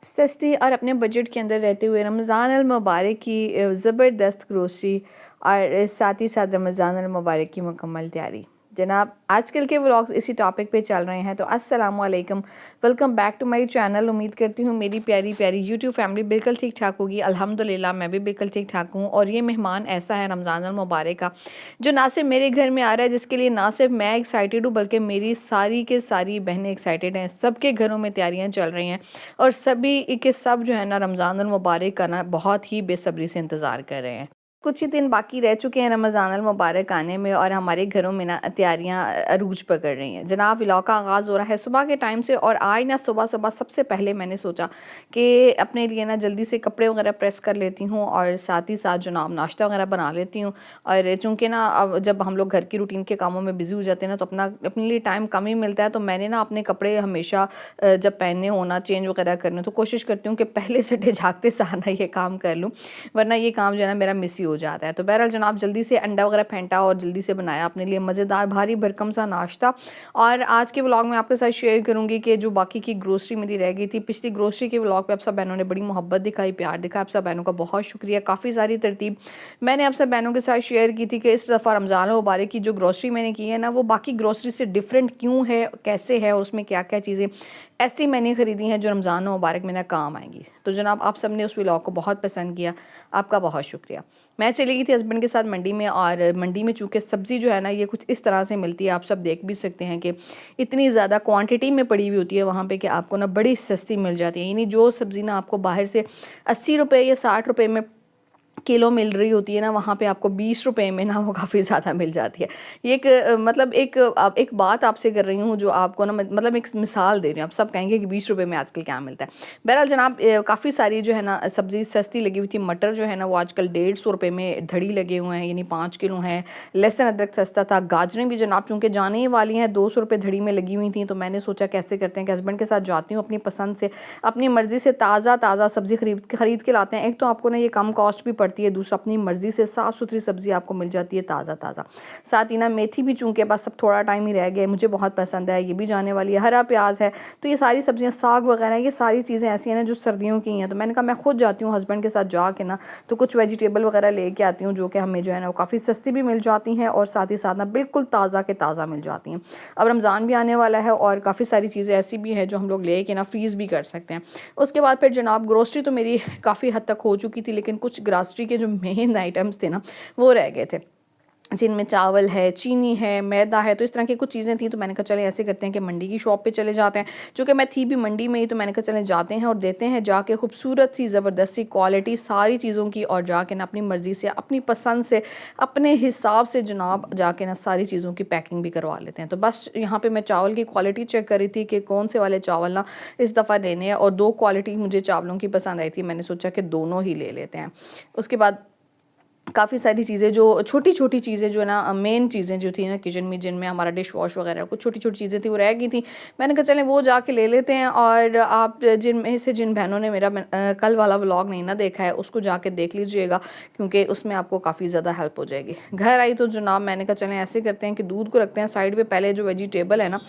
सस्ती और अपने बजट के अंदर रहते हुए रमज़ान अल मुबारक की ज़बरदस्त ग्रोसरी और साथ ही साथ रमज़ान अल मुबारक की मुकम्मल तैयारी। जनाब आजकल के व्लॉग्स इसी टॉपिक पे चल रहे हैं, तो अस्सलाम वालेकुम, welcome back to my channel. उम्मीद करती हूँ मेरी प्यारी प्यारी यूट्यूब फैमिली बिल्कुल ठीक ठाक होगी। अल्हम्दुलिल्लाह मैं भी बिल्कुल ठीक ठाक हूँ। और ये मेहमान ऐसा है रमज़ान अल मुबारक का जो ना सिर्फ मेरे घर में आ रहा है, जिसके लिए ना सिर्फ मैं एक्साइटेड हूँ बल्कि मेरी सारी के सारी बहनें एक्साइटेड हैं। सबके घरों में तैयारियाँ चल रही हैं और सभी के सब जो है ना रमज़ान अल मुबारक का ना बहुत ही बेसब्री से इंतज़ार कर रहे हैं। कुछ ही दिन बाकी रह चुके हैं रमज़ान अल मुबारक आने में और हमारे घरों में ना तैयारियां अरूज पकड़ रही हैं। जनाब व्लॉग का आगाज़ हो रहा है सुबह के टाइम से, और आज ना सुबह सुबह सबसे पहले मैंने सोचा कि अपने लिए ना जल्दी से कपड़े वगैरह प्रेस कर लेती हूँ और साथ ही साथ जनाब नाश्ता वगैरह बना लेती हूँ। और चूँकि ना अब जब हम लोग घर की रूटीन के कामों में बिज़ी हो जाते हैं ना, तो अपने लिए टाइम कम ही मिलता है। तो मैंने ना अपने कपड़े हमेशा जब पहनने होना चेंज वगैरह करने, तो कोशिश करती हूँ कि पहले से जागते सार ना ये काम कर लूँ, वरना ये काम जो है ना मेरा मिस ही हो जाता है। तो बहरहाल जनाब जल्दी से अंडा वगैरह फेंटा और जल्दी से बनाया अपने लिए मज़ेदार भारी भरकम सा नाश्ता। और आज के व्लॉग में आपके साथ शेयर करूँगी कि जो बाकी की ग्रोसरी मेरी रह गई थी, पिछली ग्रोसरी के व्लॉग पे आप सब बहनों ने बड़ी मोहब्बत दिखाई, प्यार दिखाया, आप सब बहनों का बहुत शुक्रिया। काफ़ी सारी तरतीब मैंने आप सब बहनों के साथ शेयर की थी कि इस दफ़ा रमज़ान मुबारक की जो ग्रोसरी मैंने की है ना, वो बाकी ग्रोसरी से डिफरेंट क्यों है, कैसे है और उसमें क्या क्या चीज़ें ऐसी मैंने ख़रीदी हैं जो रमज़ान मुबारक में ना काम आएंगी। तो जनाब आप सब ने उस व्लॉग को बहुत पसंद किया, आपका बहुत शुक्रिया। मैं चली गई थी हस्बैंड के साथ मंडी में, और मंडी में चूँकि सब्ज़ी जो है ना ये कुछ इस तरह से मिलती है, आप सब देख भी सकते हैं कि इतनी ज़्यादा क्वांटिटी में पड़ी हुई होती है वहाँ पे कि आपको ना बड़ी सस्ती मिल जाती है। यानी जो सब्ज़ी ना आपको बाहर से 80 रुपये या 60 रुपये में किलो मिल रही होती है ना, वहाँ पे आपको 20 रुपये में ना वो काफ़ी ज़्यादा मिल जाती है। ये एक मतलब एक बात आपसे कर रही हूँ जो आपको ना मतलब एक मिसाल दे रही हूँ। आप सब कहेंगे कि 20 रुपये में आजकल क्या मिलता है। बहरहाल जनाब काफ़ी सारी जो है ना सब्ज़ी सस्ती लगी हुई थी। मटर जो है ना वो आजकल 150 रुपये में धड़ी लगे हुए हैं, यानी 5 किलो हैं। लहसुन अदरक सस्ता था। गाजरें भी जनाब चूँकि जाने ही वाली हैं 200 रुपये धड़ी में लगी हुई थी, तो मैंने सोचा कैसे करते हैं कि हस्बैंड के साथ जाती हूँ, अपनी पसंद से अपनी मर्ज़ी से ताज़ा सब्ज़ी खरीद के लाते हैं। एक तो आपको ना ये कम कॉस्ट भी पड़ती है, दूसरा अपनी मर्ज़ी से साफ़ सुथरी सब्ज़ी आपको मिल जाती है ताज़ा। साथ ही ना मेथी भी चूँकि बस अब थोड़ा टाइम ही रह गया, मुझे बहुत पसंद है, ये भी जाने वाली है। हरा प्याज है, तो ये सारी सब्ज़ियाँ, साग वगैरह, ये सारी चीज़ें ऐसी हैं ना जो सर्दियों की हैं। तो मैंने कहा मैं खुद जाती हूँ हस्बैंड के साथ जाके ना, तो कुछ वेजिटेबल वगैरह लेके आती हूँ जो कि हमें जो है ना वो काफ़ी सस्ती भी मिल जाती हैं और साथ ही साथ ना बिल्कुल ताज़ा के ताज़ा मिल जाती हैं। अब रमज़ान भी आने वाला है और काफ़ी सारी चीज़ें ऐसी भी हैं जो हम लोग ले के ना फ्रीज़ भी कर सकते हैं। उसके बाद फिर जनाब ग्रोसरी तो मेरी काफ़ी हद तक हो चुकी थी, लेकिन कुछ ग्रोसरी के जो मेन आइटम्स थे ना वो रह गए थे, जिनमें चावल है, चीनी है, मैदा है, तो इस तरह की कुछ चीज़ें थी। तो मैंने कहा चले ऐसे करते हैं कि मंडी की शॉप पे चले जाते हैं। चूँकि मैं थी भी मंडी में ही, तो मैंने कहा चले जाते हैं और देते हैं जाके खूबसूरत सी ज़बरदस्त सी क्वालिटी सारी चीज़ों की, और जाके ना अपनी मर्ज़ी से, अपनी पसंद से, अपने हिसाब से जनाब जाके ना सारी चीज़ों की पैकिंग भी करवा लेते हैं। तो बस यहाँ पे मैं चावल की क्वालिटी चेक कर रही थी कि कौन से वाले चावल ना इस दफ़ा लेने हैं, और 2 क्वालिटी मुझे चावलों की पसंद आई थी, मैंने सोचा कि दोनों ही ले लेते हैं। उसके बाद काफ़ी सारी चीज़ें जो छोटी-छोटी चीज़ें जो है ना मेन चीज़ें जो थी ना किचन में, जिनमें हमारा डिश वॉश वगैरह कुछ छोटी-छोटी चीज़ें थी वो रह गई थी। मैंने कहा चलें वो जाके ले लेते हैं। और आप जिनमें से जिन बहनों ने मेरा कल वाला व्लॉग नहीं ना देखा है उसको जाके देख लीजिएगा, क्योंकि उसमें आपको काफ़ी ज़्यादा हेल्प हो जाएगी। घर आई तो जनाब मैंने कहा चलें ऐसे करते हैं कि दूध को रखते हैं साइड पे, पहले जो वेजिटेबल है ना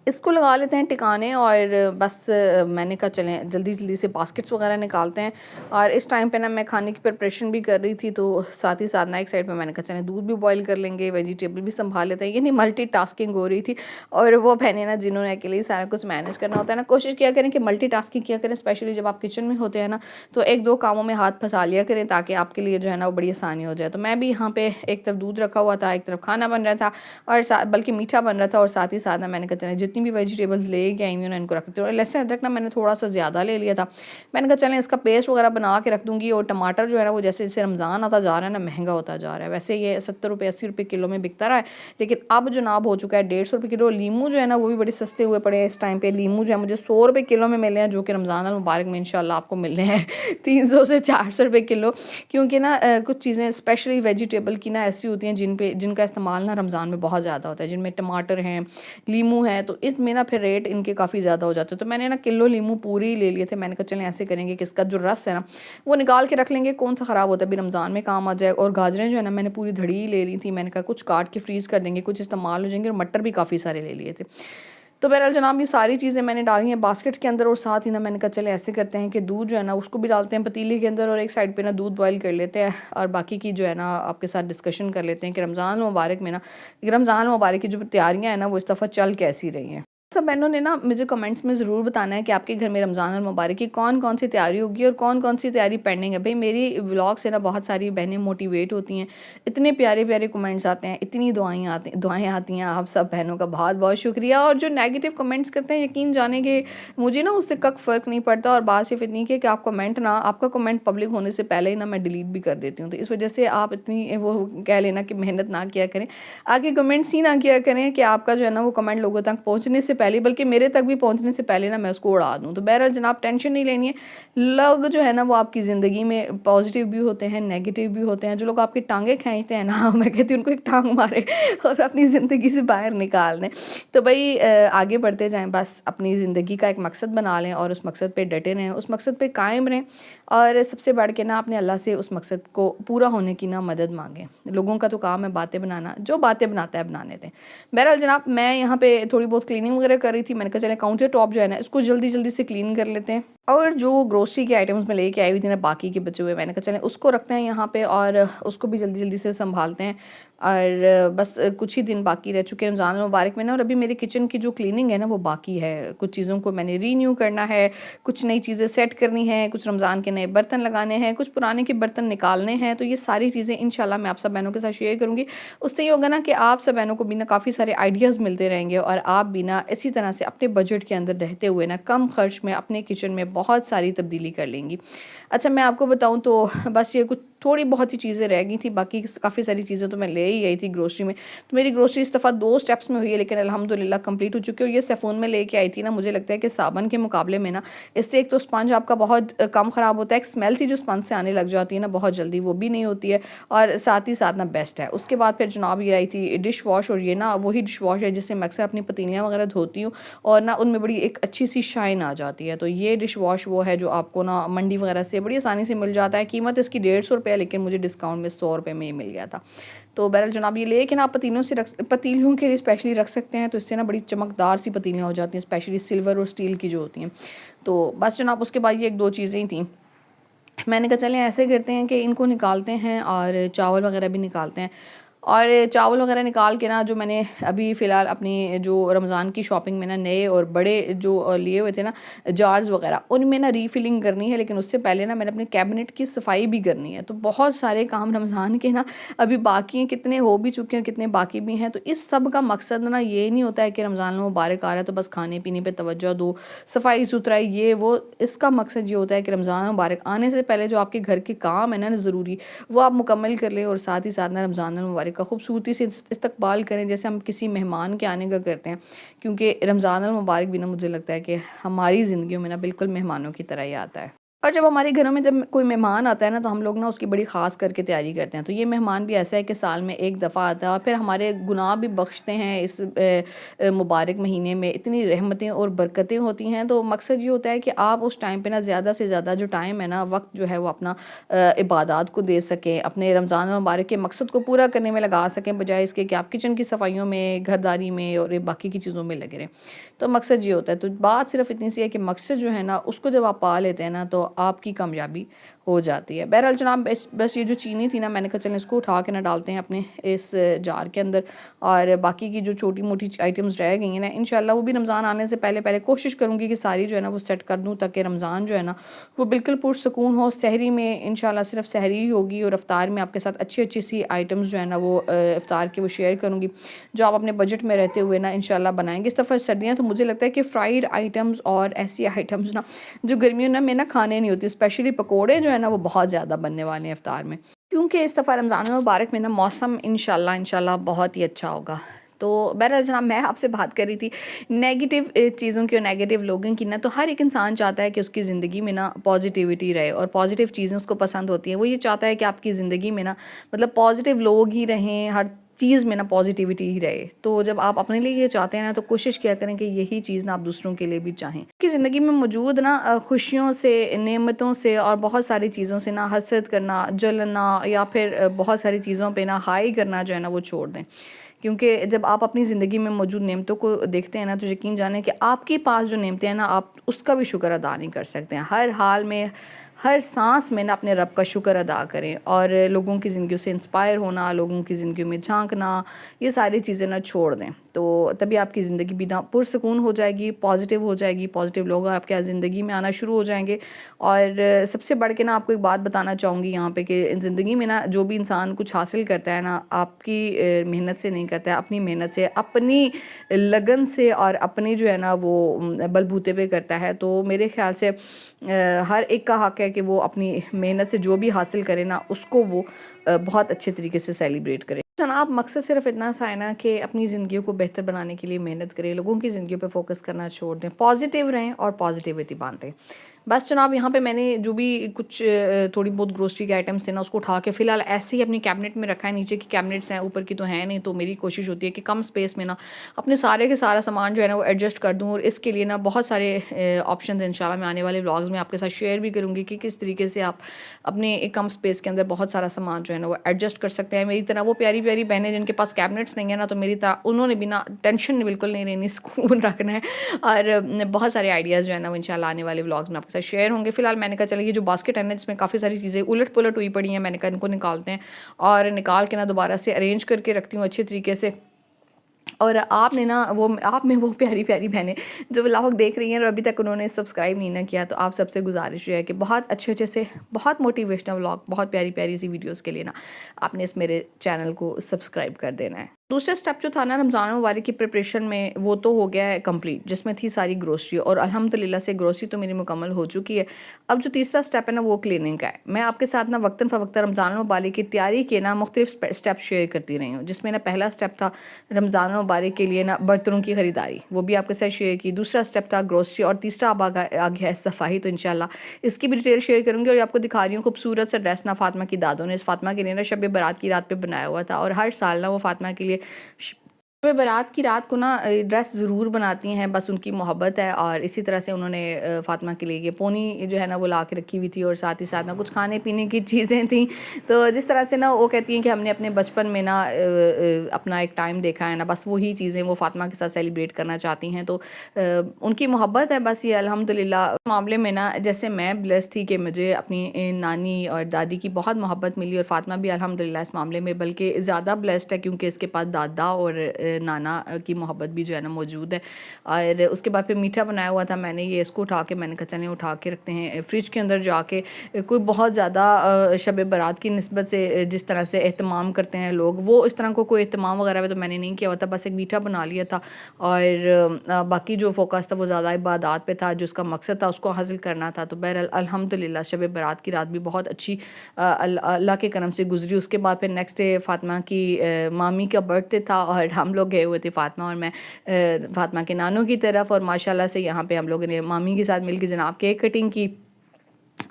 इसको लगा लेते हैं टिकाने, और बस मैंने कहा चलें जल्दी जल्दी से बास्केट्स वगैरह निकालते हैं। और इस टाइम पे ना मैं खाने की प्रिपरेशन भी कर रही थी, तो साथ ही साथ ना एक साइड पे मैंने कहा चलें दूध भी बॉईल कर लेंगे, वेजिटेबल भी संभाल लेते हैं। ये नहीं मल्टीटास्किंग हो रही थी। और वो बहनें ना जिन्होंने अकेले ही सारा कुछ मैनेज करना होता है ना, कोशिश किया करें कि मल्टीटास्किंग किया करें, स्पेशली जब आप किचन में होते हैं ना, तो 1-2 कामों में हाथ फंसा लिया करें ताकि आपके लिए जो है ना वो बड़ी आसानी हो जाए। तो मैं भी यहाँ पे एक तरफ दूध रखा हुआ था, एक तरफ खाना बन रहा था, और बल्कि मीठा बन रहा था, और साथ ही साथ ना मैंने कहा चलें जितनी भी वेजिटेबल्स लेके आई हूँ ना इनको रख देती हूँ। और लहसुन अदरक ना मैंने थोड़ा सा ज़्यादा ले लिया था, मैंने कहा चलें इसका पेस्ट वगैरह बना के रख दूँगी। और टमाटर जो है ना वो जैसे जैसे रमज़ान आता जा रहा है ना महंगा होता जा रहा है। वैसे ये 70 रुपये 80 रुपये किलो में बिकता रहा है, लेकिन अब जनाब हो चुका है 150 रुपये किलो। लीमू जो है ना वो भी बड़े सस्ते हुए पड़े हैं इस टाइम पे। लीमू जो है मुझे 100 रुपये किलो में मिले हैं, जो कि रमज़ान अल मुबारक में इंशाल्लाह आपको मिलने हैं 300 से 400 रुपये किलो। क्योंकि ना कुछ चीज़ें स्पेशली वेजिटेबल की ना ऐसी होती हैं जिनका इस्तेमाल ना रमज़ान में बहुत ज़्यादा होता है, जिनमें टमाटर हैं, लीमू है, तो इसमें ना फिर रेट इनके काफ़ी ज़्यादा हो जाते हैं। तो मैंने ना किलो लीमू पूरी ले लिए थे। मैंने कहा चलें ऐसे करेंगे कि इसका जो रस है ना वो निकाल के रख लेंगे, कौन सा ख़राब होता है, अभी रमज़ान में काम आ जाए। और गाजरें जो है ना मैंने पूरी धड़ी ले ली थी, मैंने कहा कुछ काट के फ्रीज़ कर देंगे, कुछ इस्तेमाल हो जाएंगे। और मटर भी काफ़ी सारे ले लिए थे। तो बहरहाल जनाब ये सारी चीज़ें मैंने डाली हैं बास्केट्स के अंदर, और साथ ही ना मैंने कहा चले ऐसे करते हैं कि दूध जो है ना उसको भी डालते हैं पतीले के अंदर, और एक साइड पे ना दूध बॉयल कर लेते हैं, और बाकी की जो है ना आपके साथ डिस्कशन कर लेते हैं कि रमज़ान मुबारक में ना, रमज़ान मुबारक की जो तैयारियाँ हैं ना वो इस दफ़ा चल कैसी रही हैं। सब बहनों ने ना मुझे कमेंट्स में ज़रूर बताना है कि आपके घर में रमज़ान और मुबारक की कौन कौन सी तैयारी होगी और कौन कौन सी तैयारी पेंडिंग है। भाई मेरी व्लॉग से ना बहुत सारी बहनें मोटिवेट होती हैं, इतने प्यारे प्यारे कमेंट्स आते हैं, इतनी दुआएं आती हैं आप सब बहनों का बहुत बहुत शुक्रिया। और जो नेगेटिव कमेंट्स करते हैं यकीन जाने के मुझे ना उससे कक फ़र्क नहीं पड़ता, और बात सिर्फ इतनी कि आप कमेंट ना, आपका कमेंट पब्लिक होने से पहले ही ना मैं डिलीट भी कर देती हूँ। तो इस वजह से आप इतनी वो कह लेना कि मेहनत ना किया करें, आगे कमेंट्स ही ना किया करें कि आपका जो है ना वो कमेंट लोगों तक पहुँचने से पहले, बल्कि मेरे तक भी पहुँचने से पहले ना मैं उसको उड़ा दूँ। तो बहरहाल जनाब टेंशन नहीं लेनी है। लोग जो है ना वो आपकी ज़िंदगी में पॉजिटिव भी होते हैं, नेगेटिव भी होते हैं। जो लोग आपकी टांगें खींचते हैं ना मैं कहती हूँ उनको एक टांग मारे और अपनी ज़िंदगी से बाहर निकाल दें। तो भाई आगे बढ़ते जाएँ, बस अपनी ज़िंदगी का एक मकसद बना लें और उस मकसद पे डटे रहें, उस मकसद पे कायम रहें, और सबसे बढ़ के ना अपने अल्लाह से उस मकसद को पूरा होने की ना मदद मांगें। लोगों का तो काम है बातें बनाना, जो बातें बनाता है बनाने दें। बहरहाल जनाब मैं यहाँ पे थोड़ी बहुत क्लीनिंग वगैरह कर रही थी, मैंने कहा चले काउंटर टॉप जो है ना इसको जल्दी जल्दी से क्लीन कर लेते हैं। और जो ग्रोसरी के आइटम्स मैं लेके आई हुई थी ना बाकी के बचे हुए, मैंने कहा चलें उसको रखते हैं यहाँ पे और उसको भी जल्दी जल्दी से संभालते हैं। और बस कुछ ही दिन बाकी रह चुके हैं रमज़ान मुबारक में ना, और अभी मेरे किचन की जो क्लीनिंग है ना वो बाकी है। कुछ चीज़ों को मैंने रीन्यू करना है, कुछ नई चीज़ें सेट करनी है, कुछ रमज़ान के नए बर्तन लगाने हैं, कुछ पुराने के बर्तन निकालने हैं। तो ये सारी चीज़ें इंशाल्लाह मैं आप सब बहनों के साथ शेयर करूँगी। उससे ये होगा ना कि आप सब बहनों को भी ना काफ़ी सारे आइडियाज़ मिलते रहेंगे, और आप भी ना इसी तरह से अपने बजट के अंदर रहते हुए ना कम खर्च में अपने किचन में बहुत सारी तब्दीली कर लेंगी। अच्छा मैं आपको बताऊँ तो बस ये कुछ थोड़ी बहुत ही चीज़ें रह गई थी, बाकी काफ़ी सारी चीज़ें तो मैं ले ही आई थी ग्रोसरी में। तो मेरी ग्रोसरी इस दफ़ा 2 स्टेप्स में हुई है, लेकिन अल्हम्दुलिल्लाह कंप्लीट हो चुकी है। और ये सैफून में लेके आई थी ना, मुझे लगता है कि साबुन के मुकाबले में ना इससे एक तो स्पंज आपका बहुत कम ख़राब होता है, एक स्मेल सी जो स्पंज से आने लग जाती है ना बहुत जल्दी, वो भी नहीं होती है, और साथ ही साथ ना बेस्ट है। उसके बाद फिर जनाब ये आई थी डिश वॉश, और ये ना वही डिश वॉश है जिससे मैं अक्सर अपनी पतीलियाँ वगैरह धोती हूँ, और ना उनमें बड़ी एक अच्छी सी शाइन आ जाती है। तो ये डिश वॉश वो है जो आपको ना मंडी वगैरह से बड़ी आसानी से मिल जाता है। कीमत इसकी 150 रुपये है, लेकिन मुझे डिस्काउंट में 100 रुपये में ही मिल गया था। तो बहरहाल जनाब ये लेकिन आप पतीलियों के लिए स्पेशली रख सकते हैं, तो इससे ना बड़ी चमकदार सी पतीलियाँ हो जाती हैं, स्पेशली सिल्वर और स्टील की जो होती हैं। तो बस जनाब उसके बाद ये 1-2 चीज़ें ही थी। मैंने कहा चलें ऐसे करते हैं कि इनको निकालते हैं और चावल वगैरह भी निकालते हैं। और चावल वगैरह निकाल के ना जो मैंने अभी फ़िलहाल अपनी जो रमज़ान की शॉपिंग में ना नए और बड़े जो लिए हुए थे ना जार्स वगैरह, उनमें ना रीफ़िलिंग करनी है, लेकिन उससे पहले ना मैंने अपने कैबिनेट की सफाई भी करनी है। तो बहुत सारे काम रमज़ान के ना अभी बाकी हैं, कितने हो भी चुके हैं और कितने बाकी भी हैं। तो इस सब का मकसद ना ये नहीं होता है कि रमज़ान मुबारक आ रहा है तो बस खाने पीने पे तवज्जो दो, सफाई सुथराई ये वो। इसका मकसद ये होता है कि रमज़ान मुबारक आने से पहले जो आपके घर के काम है ना ज़रूरी, वो आप मुकम्मल कर लें, और साथ ही साथ ना रमज़ान मुबारक का खूबसूरती से इस्तकबाल करें जैसे हम किसी मेहमान के आने का करते हैं। क्योंकि रमज़ान मुबारक भी ना मुझे लगता है कि हमारी ज़िंदगियों में ना बिल्कुल मेहमानों की तरह ही आता है। और जब हमारे घरों में जब कोई मेहमान आता है ना तो हम लोग ना उसकी बड़ी ख़ास करके तैयारी करते हैं। तो ये मेहमान भी ऐसा है कि साल में एक दफ़ा आता है, और फिर हमारे गुनाह भी बख्शते हैं। इस मुबारक महीने में इतनी रहमतें और बरकतें होती हैं। तो मकसद ये होता है कि आप उस टाइम पे ना ज़्यादा से ज़्यादा जो टाइम है ना, वक्त जो है वो अपना इबादत को दे सकें, अपने रमज़ान मुबारक के मकसद को पूरा करने में लगा सकें, बजाय इसके कि आप किचन की सफाइयों में, घरदारी में और ये बाकी की चीज़ों में लगे रहें। तो मकसद ये होता है। तो बात सिर्फ इतनी सी है कि मकसद जो है ना उसको जब आप पा लेते हैं ना तो आपकी कामयाबी हो जाती है। बहरहाल जनाब बस ये जो चीनी थी ना, मैंने कहा चलें इसको उठा के ना डालते हैं अपने इस जार के अंदर, और बाकी की जो छोटी मोटी आइटम्स रह गई हैं ना इंशाल्लाह वो भी रमज़ान आने से पहले पहले कोशिश करूँगी कि सारी जो है ना वो सेट कर दूँ, ताकि रमज़ान जो है ना वो बिल्कुल पुरसकून हो। सहरी में इंशाल्लाह सिर्फ सहरी ही होगी, और इफ्तार में आपके साथ अच्छी अच्छी सी आइटम्स जो है ना वो इफ्तार के वो शेयर करूँगी, जो आप अपने बजट में रहते हुए ना इंशाल्लाह बनाएंगे। इस दफ़ा सर्दियाँ तो मुझे लगता है कि फ्राइड आइटम्स और ऐसी आइटम्स ना जो गर्मियों में ना खाने नहीं होती, स्पेशली पकोड़े जो है ना वो बहुत ज़्यादा बनने वाले हैं इफ्तार में, क्योंकि इस दफ़ा रमज़ान मुबारक में ना मौसम इंशाल्लाह बहुत ही अच्छा होगा। तो बहरहाल जनाब मैं आपसे बात कर रही थी नेगेटिव चीज़ों की और नेगेटिव लोगों की ना। तो हर एक इंसान चाहता है कि उसकी ज़िंदगी में ना पॉजिटिविटी रहे, और पॉजिटिव चीज़ें उसको पसंद होती हैं। वो ये चाहता है कि आपकी ज़िंदगी में ना मतलब पॉजिटिव लोग ही रहें, हर चीज़ में ना पॉजिटिविटी ही रहे। तो जब आप अपने लिए ये चाहते हैं ना तो कोशिश किया करें कि यही चीज़ ना आप दूसरों के लिए भी चाहें, कि ज़िंदगी में मौजूद ना खुशियों से, नेमतों से और बहुत सारी चीज़ों से ना हसद करना, जलना या फिर बहुत सारी चीज़ों पे ना हाई करना जो है ना वो छोड़ दें। क्योंकि जब आप अपनी ज़िंदगी में मौजूद नेमतों को देखते हैं ना, तो यकीन जानें कि आपके पास जो नेमतें हैं ना, आप उसका भी शुक्र अदा नहीं कर सकते हैं। हर हाल में, हर सांस में ना अपने रब का शुक्र अदा करें, और लोगों की ज़िंदगी से इंस्पायर होना, लोगों की ज़िंदगी में झांकना, ये सारी चीज़ें ना छोड़ दें, तो तभी आपकी ज़िंदगी भी ना पुरसकून हो जाएगी, पॉजिटिव हो जाएगी, पॉजिटिव लोग आपके ज़िंदगी में आना शुरू हो जाएंगे। और सबसे बढ़ के ना आपको एक बात बताना चाहूँगी यहाँ पे कि ज़िंदगी में ना जो भी इंसान कुछ हासिल करता है ना, आपकी मेहनत से नहीं करता है, अपनी मेहनत से, अपनी लगन से और अपनी जो है ना वो बलबूते पे करता है। तो मेरे ख्याल से हर एक का हक़ है कि वो अपनी मेहनत से जो भी हासिल करे ना, उसको वो बहुत अच्छे तरीके से सेलिब्रेट करे। जनाब, मकसद सिर्फ इतना सा है ना कि अपनी ज़िंदगी को बेहतर बनाने के लिए मेहनत करें, लोगों की ज़िंदगी पे फोकस करना छोड़ दें, पॉजिटिव रहें और पॉजिटिविटी बांटें। बस जनाब, यहाँ पे मैंने जो भी कुछ थोड़ी बहुत ग्रोसरी के आइटम्स थे ना, उसको उठा के फ़िलहाल ऐसे ही अपनी कैबिनेट में रखा है। नीचे की कैबिनेट्स हैं, ऊपर की तो है नहीं, तो मेरी कोशिश होती है कि कम स्पेस में ना अपने सारे के सारा सामान जो है ना वो एडजस्ट कर दूँ। और इसके लिए ना बहुत सारे ऑप्शन इंशाल्लाह मैं आने वाले व्लॉग्स में आपके साथ शेयर भी करूँगी कि किस तरीके से आप अपने एक कम स्पेस के अंदर बहुत सारा सामान जो है ना वो एडजस्ट कर सकते हैं। मेरी तरह वो प्यारी प्यारी बहनें जिनके पास कैबिनेट्स नहीं है ना, तो मेरी तरह उन्होंने भी ना टेंशन बिल्कुल नहीं लेनी, सुकून रखना है। और बहुत सारे आइडियाज़ जो है ना वो इंशाल्लाह आने वाले व्लॉग्स में आपके साथ शेयर होंगे। फिलहाल मैंने कहा चलिए, जो बास्केट है ना जिसमें काफ़ी सारी चीज़ें उलट पुलट हुई पड़ी हैं, मैंने कहा इनको निकालते हैं, और निकाल के ना दोबारा से अरेंज करके रखती हूँ अच्छे तरीके से। और आपने ना वो, आप में वो प्यारी प्यारी बहनें जो व्लॉग देख रही हैं और अभी तक उन्होंने सब्सक्राइब नहीं ना किया, तो आप सबसे गुजारिश है कि बहुत अच्छे अच्छे से, बहुत मोटिवेशनल व्लॉग, बहुत प्यारी प्यारी सी वीडियोस के लिए ना आपने इस मेरे चैनल को सब्सक्राइब कर देना है। दूसरा स्टेप जो था ना रमज़ान मुबारक की प्रिपरेशन में, वो तो हो गया है कंप्लीट, जिसमें थी सारी ग्रोसरी, और अल्हम्दुलिल्लाह से ग्रोसरी तो मेरी मुकम्मल हो चुकी है। अब जो तीसरा स्टेप है ना वो क्लीनिंग का है। मैं आपके साथ ना वक्तन फ़वक्ता रमज़ान मुबारक की तैयारी के ना मुख्तलिफ स्टेप शेयर करती रही हूँ, जिसमें ना पहला स्टेप था रमज़ान मुबारक के लिए ना बर्तनों की ख़रीदारी, वो भी आपके साथ शेयर की। दूसरा स्टेप था ग्रोसरी, और तीसरा अब आ गया है सफ़ाई। तो इंशाल्लाह इसकी भी डिटेल शेयर करूँगी। और आपको दिखा रही हूँ खूबसूरत सा ड्रेस ना फातिमा की दादों ने इस फातिमा के लिए ना शब बारात की रात पे बनाया हुआ था, और हर साल ना वो फातिमा के लिए वे बारात की रात को ना ड्रेस ज़रूर बनाती हैं, बस उनकी मोहब्बत है। और इसी तरह से उन्होंने फ़ातिमा के लिए ये पोनी जो है ना वो ला के रखी हुई थी, और साथ ही साथ ना कुछ खाने पीने की चीज़ें थी। तो जिस तरह से ना वो कहती हैं कि हमने अपने बचपन में ना अपना एक टाइम देखा है ना, बस वही चीज़ें वो फ़ातिमा के साथ सेलिब्रेट करना चाहती हैं। तो उनकी मोहब्बत है बस ये, अल्हम्दुलिल्लाह। इस मामले में ना जैसे मैं ब्लेस थी कि मुझे अपनी नानी और दादी की बहुत मोहब्बत मिली, और फ़ातिमा भी अल्हम्दुलिल्लाह इस मामले में बल्कि ज़्यादा ब्लेस्ड है, क्योंकि इसके पास दादा और नाना की मोहब्बत भी जो है ना मौजूद है। और उसके बाद फिर मीठा बनाया हुआ था मैंने, ये इसको उठा के मैंने कहा चलें उठा के रखते हैं फ्रिज के अंदर जाके। कोई बहुत ज़्यादा शब बारात की निस्बत से जिस तरह से एहतमाम करते हैं लोग, वो इस तरह को कोई एहतमाम वगैरह तो मैंने नहीं किया हुआ था, बस एक मीठा बना लिया था। और बाकी जो फोकस था वो ज़्यादा इबादत पे था, जो उसका मकसद था उसको हासिल करना था। तो बहरहाल अल्हम्दुलिल्लाह शब बारात की रात भी बहुत अच्छी अल्लाह के करम से गुजरी। उसके बाद फिर नेक्स्ट डे फ़ातिमा की मामी का बर्थडे था, और हम लोग गए हुए थे फ़ातिमा और मैं फ़ातिमा के नानों की तरफ, और माशाल्लाह से यहाँ पे हम लोगों ने मामी के साथ मिलकर जनाब केक कटिंग की।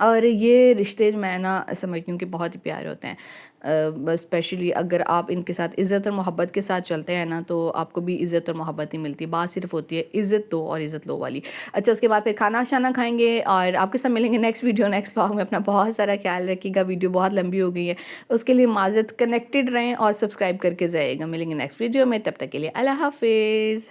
और ये रिश्ते मैं ना समझती हूँ कि बहुत ही प्यारे होते हैं। स्पेशली अगर आप इनके साथ इज़्ज़त और मोहब्बत के साथ चलते हैं ना, तो आपको भी इज़्ज़त और मोहब्बत ही मिलती है। बात सिर्फ होती है इज़्ज़त दो और इज़्ज़त लो वाली। अच्छा, उसके बाद फिर खाना शाना खाएंगे, और आपके साथ मिलेंगे नेक्स्ट वीडियो नेक्स्ट व्लॉग में। अपना बहुत सारा ख्याल रखिएगा, वीडियो बहुत लंबी हो गई है, उसके लिए माज़रत। कनेक्टेड रहें और सब्सक्राइब करके जाइएगा। मिलेंगे नेक्स्ट वीडियो में, तब तक के लिए अल्लाह हाफिज़।